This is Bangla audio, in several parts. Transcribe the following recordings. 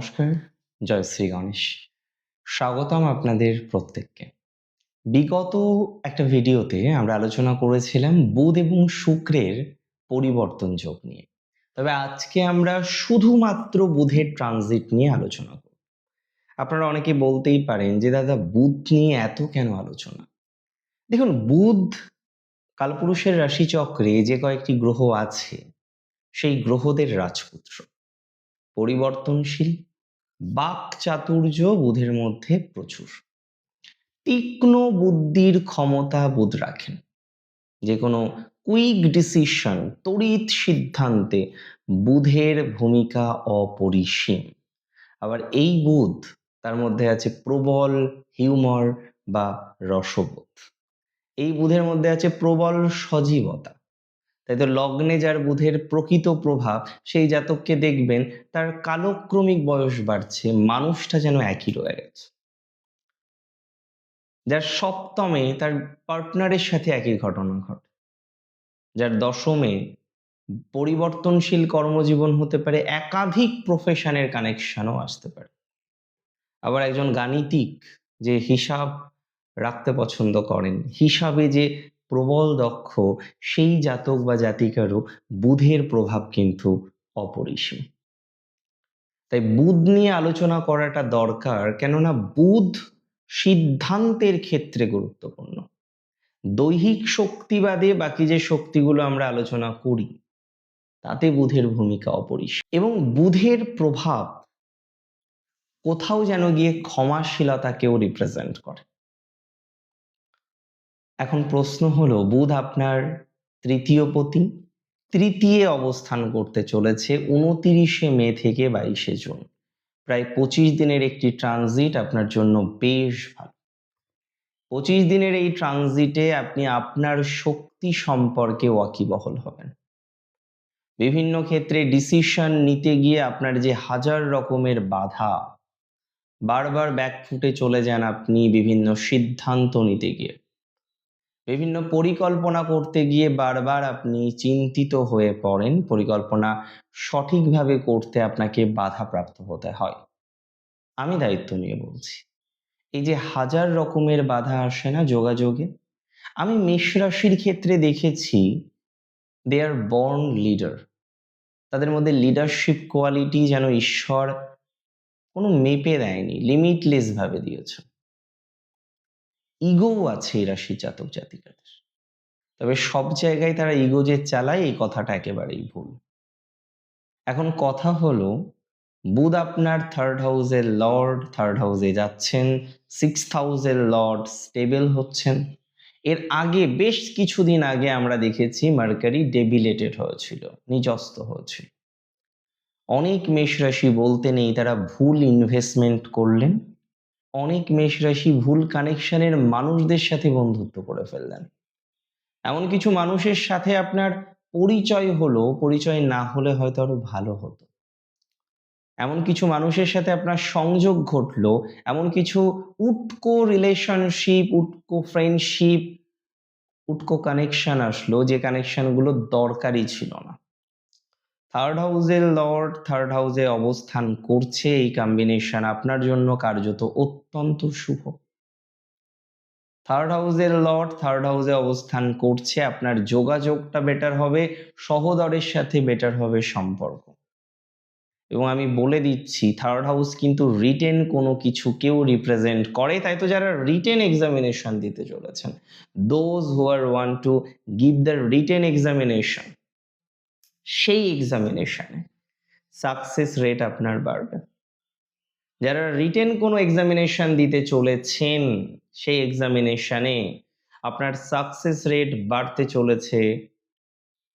নমস্কার, জয় শ্রী গণেশ। স্বাগতম আপনাদের প্রত্যেককে। বিগত একটা ভিডিওতে আমরা আলোচনা করেছিলাম বুধ এবং শুক্রের পরিবর্তন যোগ নিয়ে। তবে আজকে আমরা শুধুমাত্র বুধের ট্রানজিট নিয়ে আলোচনা করব। আপনারা অনেকে বলতেই পারেন যে দাদা বুধ নিয়ে এত কেন আলোচনা? দেখুন, বুধ কালপুরুষের রাশিচক্রে যে কয়েকটি গ্রহ আছে সেই গ্রহদের রাজপুত্র, পরিবর্তনশীল, বাক চাতুর্য বুধের মধ্যে প্রচুর, তীক্ষ্ণ বুদ্ধির ক্ষমতা বুধ রাখেন। যে কোনো কুইক ডিসিশন, তড়িৎ সিদ্ধান্তে বুধের ভূমিকা অপরিসীম। আবার এই বুধ, তার মধ্যে আছে প্রবল হিউমার বা রসবোধ। এই বুধের মধ্যে আছে প্রবল সজীবতা। তাই তো লগ্নে যার বুধের প্রকৃত প্রভাব, সেই জাতককে দেখবেন তার কালক্রমিক বয়স বাড়ছে, মানুষটা যেন একই রয়ে গেছে। যার সপ্তমে তার পার্টনারের সাথে একই ঘটনা ঘটে। যার দশমে পরিবর্তনশীল কর্মজীবন হতে পারে, একাধিক প্রফেশনের কানেকশনও আসতে পারে। আবার একজন গাণিতিক যে হিসাব রাখতে পছন্দ করেন, হিসাবে যে প্রবল দক্ষ, সেই জাতক বা জাতিকারও বুধের প্রভাব কিন্তু অপরিসীম। তাই বুধ নিয়ে আলোচনা করাটা দরকার, কেননা বুধ সিদ্ধান্তের ক্ষেত্রে গুরুত্বপূর্ণ। দৈহিক শক্তি বাদে বাকি যে শক্তিগুলো আমরা আলোচনা করি, তাতে বুধের ভূমিকা অপরিসীম। এবং বুধের প্রভাব কোথাও যেন গিয়ে ক্ষমাশীলতাকেও রিপ্রেজেন্ট করে। এখন প্রশ্ন হলো, বুধ আপনার তৃতীয় পতি, তৃতীয় অবস্থান করতে চলেছে 29শে মে থেকে 22শে জুন। প্রায় 25 দিনের একটি ট্রানজিট আপনার জন্য বেশ ভালো। 25 দিনের এই ট্রানজিটে আপনি আপনার শক্তি সম্পর্কে ওয়াকিবহল হবেন। বিভিন্ন ক্ষেত্রে ডিসিশন নিতে গিয়ে আপনার যে হাজার রকমের বাধা, বারবার ব্যাকফুটে চলে যান আপনি বিভিন্ন সিদ্ধান্ত নিতে গিয়ে, বিভিন্ন পরিকল্পনা করতে গিয়ে বারবার আপনি চিন্তিত হয়ে পড়েন, পরিকল্পনা সঠিকভাবে করতে আপনাকে বাধাপ্রাপ্ত হতে হয়। আমি দায়িত্ব নিয়ে বলছি, এই যে হাজার রকমের বাধা আসে না যোগাযোগে, আমি মেষ রাশির ক্ষেত্রে দেখেছি দে আর বর্ন লিডার। তাদের মধ্যে লিডারশিপ কোয়ালিটি যেন ঈশ্বর কোনো মেপে দেয়নি, লিমিটলেস ভাবে দিয়েছে। ইগো আছে এই রাশির জাতক জাতিকাদের, তবে সব জায়গায় তারা ইগো যে চালায়, এই কথাটা একেবারেই ভুল। এখন কথা হলো, বুধ আপনার থার্ড হাউসের লর্ড, থার্ড হাউসে যাচ্ছেন, 6th হাউসের লর্ড স্টেবল হচ্ছেন। এর আগে বেশ কিছুদিন আগে আমরা দেখেছি মার্কারি ডেবিলেটেড হয়েছিল, নিচস্ত হয়েছিল। অনেক মেষ রাশি বলতে নেই তারা ভুল ইনভেস্টমেন্ট করলেন, অনেক মেষ রাশি ভুল কানেকশনের মানুষদের সাথে বন্ধুত্ব করে ফেললেন। এমন কিছু মানুষের সাথে আপনার পরিচয় হলো, পরিচয় না হলে হয়তো আরো ভালো হতো। এমন কিছু মানুষের সাথে আপনার সংযোগ ঘটলো, এমন কিছু উটকো রিলেশনশিপ, উটকো ফ্রেন্ডশিপ, উটকো কানেকশন আসলো, যে কানেকশনগুলো দরকারই ছিল না। থার্ড হাউসের লর্ড থার্ড হাউসে অবস্থান করছে, এই কম্বিনেশন আপনার জন্য কার্যত অত্যন্ত শুভ। থার্ড হাউসের লর্ড থার্ড হাউসে অবস্থান করছে, আপনার যোগাযোগটা বেটার হবে, সহোদরের সাথে বেটার হবে সম্পর্ক। এবং আমি বলে দিচ্ছি, থার্ড হাউস কিন্তু রিটেন কোনো কিছুকেও রিপ্রেজেন্ট করে। তাই তো যারা রিটেন এক্সামিনেশন দিতে চলেছেন, those who are want to give the written examination, সেই এক্সামিনেশনে সাকসেস রেট আপনার বাড়বে। যারা রিটেন কোনো এক্সামিনেশন দিতে চলেছেন, সেই এক্সামিনেশনে আপনার সাকসেস রেট বাড়তে চলেছে।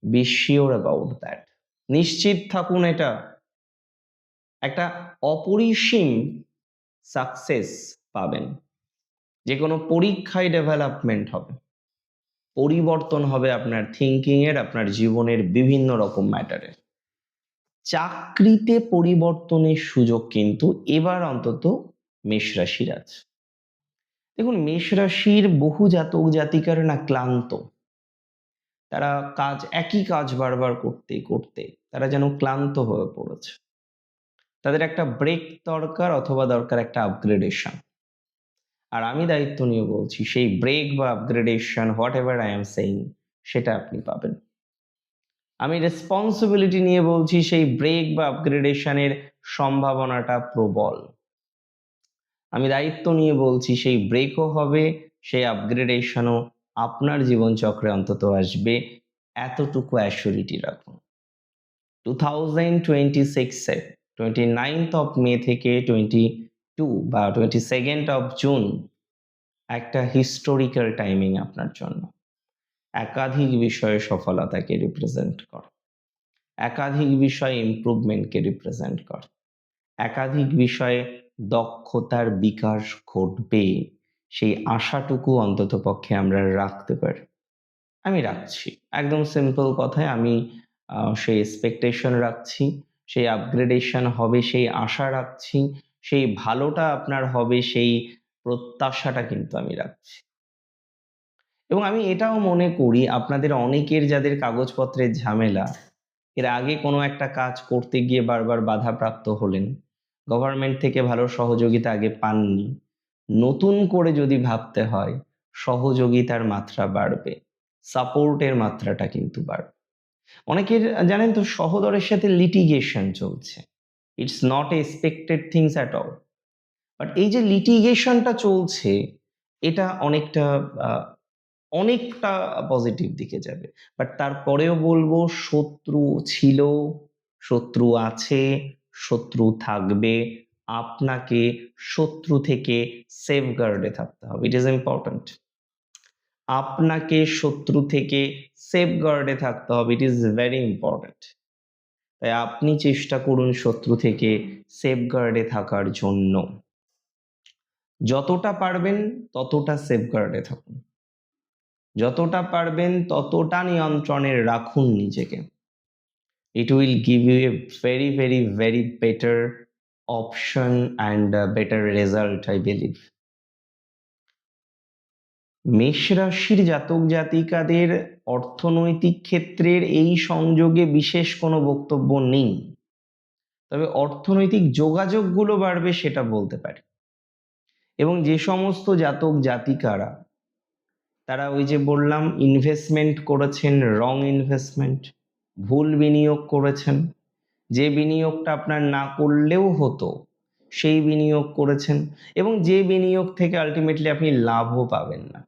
বি শিওর অ্যাবাউট দ্যাট, নিশ্চিত থাকুন। এটা একটা অপরিসীম সাকসেস পাবেন। যে কোনো পরীক্ষায় ডেভেলপমেন্ট হবে, পরিবর্তন হবে আপনার থিঙ্কিং এর, আপনার জীবনের বিভিন্ন রকম ম্যাটারে। চাকরিতে পরিবর্তনের সুযোগ কিন্তু এবার অন্তত মেষ রাশির আছে। দেখুন, মেষ রাশির বহু জাতক জাতিকার না ক্লান্ত, তারা একই কাজ বারবার করতে করতে তারা যেন ক্লান্ত হয়ে পড়েছে। তাদের একটা ব্রেক দরকার অথবা দরকার একটা আপগ্রেডেশন। আর আমি দায়িত্ব নিয়ে বলছি সেই ব্রেক বা upgradation what ever I am saying সেটা আপনি পাবেন। আমি রেসপন্সিবিলিটি নিয়ে বলছি সেই ব্রেক বা আপগ্রেডেশনের সম্ভাবনাটা প্রবল। আমি দায়িত্ব নিয়ে বলছি সেই ব্রেকও হবে, সেই আপগ্রেডেশনও আপনার জীবনচক্রে অন্তত আসবে, এতটুকু অ্যাসিউরিটি রাখুন। 2026 29th অফ মে থেকে 22 বা 22nd অফ জুন একটা হিস্টোরিক্যাল টাইমিং আপনার জন্য। একাধিক বিষয়ে সফলতাকে রিপ্রেজেন্ট করে, একাধিক বিষয়ে ইমপ্রুভমেন্টকে রিপ্রেজেন্ট করে, একাধিক বিষয়ে দক্ষতার বিকাশ ঘটবে, সেই আশাটুকু অন্তত পক্ষে আমরা রাখতে পারি। আমি রাখছি, একদম সিম্পল কথায় আমি সেই এক্সপেকটেশন রাখছি, সেই আপগ্রেডেশন হবে সেই আশা রাখছি, সেই ভালোটা আপনার হবে সেই প্রত্যাশাটা কিন্তু আমি রাখছি। এবং আমি এটাও মনে করি আপনাদের অনেকের যাদের কাগজপত্রের ঝামেলা, এর আগে কোনো একটা কাজ করতে গিয়ে বারবার বাধাপ্রাপ্ত হলেন, গভর্নমেন্ট থেকে ভালো সহযোগিতা আগে পাননি, নতুন করে যদি ভাবতে হয় সহযোগিতার মাত্রা বাড়বে, সাপোর্টের মাত্রাটা কিন্তু বাড়বে। অনেকের জানেন তো সহদরের সাথে লিটিগেশন চলছে, it's not expected things at all, but এই যে লিটিগেশনটা চলছে এটা অনেকটা পজিটিভ দিকে যাবে। বাট তারপরেও বলবো শত্রু ছিল, শত্রু আছে, শত্রু থাকবে, আপনাকে শত্রু থেকে সেফগার্ডে থাকতে হবে। ইট ইজ ইম্পর্ট্যান্ট, আপনাকে শত্রু থেকে সেফগার্ডে থাকতে হবে, ইট ইজ ভেরি ইম্পর্ট্যান্ট। তাই আপনি চেষ্টা করুন শত্রু থেকে সেফগার্ডে থাকার জন্য, যতটা পারবেন ততটা সেফগার্ডে থাকুন, যতটা পারবেন ততটা নিয়ন্ত্রণে রাখুন নিজেকে। It will give you a very very very better option and a better result, I believe. মেষ রাশির জাতক জাতিকাদের অর্থনৈতিক ক্ষেত্রের এই সংযোগে বিশেষ কোনো বক্তব্য নেই, তবে অর্থনৈতিক যোগাযোগগুলো বাড়বে সেটা বলতে পারি। এবং যে সমস্ত জাতক জাতিকারা তারা ওই যে বললাম ইনভেস্টমেন্ট করেছেন, রং ইনভেস্টমেন্ট, ভুল বিনিয়োগ করেছেন, যে বিনিয়োগটা আপনার না করলেও হতো সেই বিনিয়োগ করেছেন, এবং যে বিনিয়োগ থেকে আলটিমেটলি আপনি লাভও পাবেন না।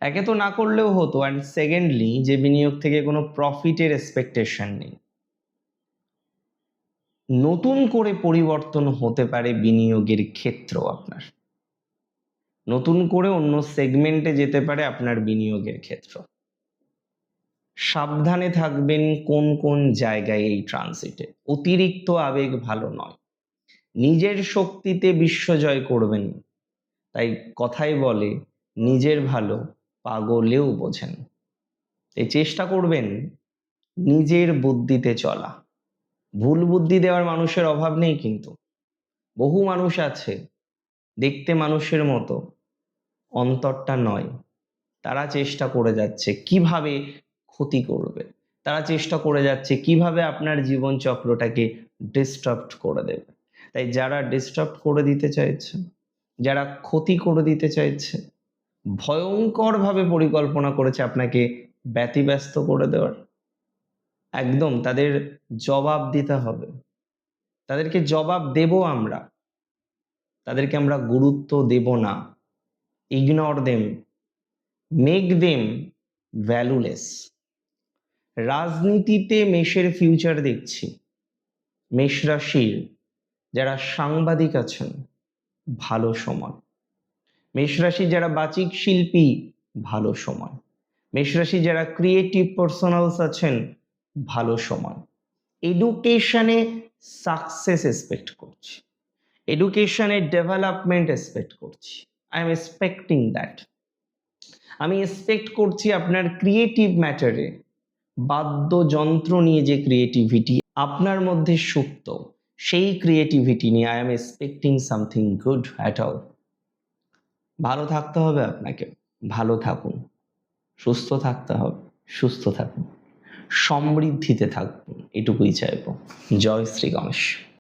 একে তো না করলেও হতো, অ্যান্ড সেকেন্ডলি যে বিনিয়োগ থেকে কোনো প্রফিটের এক্সপেকটেশন নেই। নতুন করে পরিবর্তন হতে পারে বিনিয়োগের ক্ষেত্র, আপনার নতুন করে অন্য সেগমেন্টে যেতে পারে আপনার বিনিয়োগের ক্ষেত্র। সাবধানে থাকবেন কোন কোন জায়গায় এই ট্রানজিটে, অতিরিক্ত আবেগ ভালো নয়, নিজের শক্তিতে বিশ্বজয় করবেন। তাই কথাই বলে নিজের ভালো পাগলেও বোঝেন। এই চেষ্টা করবেন নিজের বুদ্ধিতে চলা, ভুল বুদ্ধি দেওয়ার মানুষের অভাব নেই, কিন্তু বহু মানুষ আছে দেখতে মানুষের মতো, অন্তরটা নয়। তারা চেষ্টা করে যাচ্ছে কিভাবে ক্ষতি করবে, তারা চেষ্টা করে যাচ্ছে কিভাবে আপনার জীবন চক্রটাকে ডিস্টার্ব করে দেবে। তাই যারা ডিস্টার্ব করে দিতে চাইছে, যারা ক্ষতি করে দিতে চাইছে, ভয়ঙ্করভাবে পরিকল্পনা করেছে আপনাকে ব্যতিব্যস্ত করে দেওয়ার, একদম তাদের জবাব দিতে হবে, তাদেরকে জবাব দেব আমরা, তাদেরকে আমরা গুরুত্ব দেব না। Ignore them, make them valueless. রাজনীতিতে মেষের ফিউচার দেখছি, মেষ রাশির যারা সাংবাদিক আছেন ভালো সময়, মেষ রাশির যারা বাচিক শিল্পী ভালো সময়, মেষ রাশি যারা ক্রিয়েটিভ পার্সোনালস আছেন ভালো সময়। এডুকেশনে সাকসেস এক্সপেক্ট করছি, এডুকেশনের ডেভেলপমেন্ট এক্সপেক্ট করছি, আই এম এক্সপেক্টিং দ্যাট। আমি এক্সপেক্ট করছি আপনার ক্রিয়েটিভ ম্যাটারে, বাদ্যযন্ত্র নিয়ে যে ক্রিয়েটিভিটি আপনার মধ্যে সুপ্ত, সেই ক্রিয়েটিভিটি নিয়ে I am expecting something good at all. ভালো থাকতে হবে আপনাকে, ভালো থাকুন। সুস্থ থাকতে হবে, সুস্থ থাকুন। সমৃদ্ধিতে থাকুন, এটুকুই চাইব। জয় শ্রী গণেশ।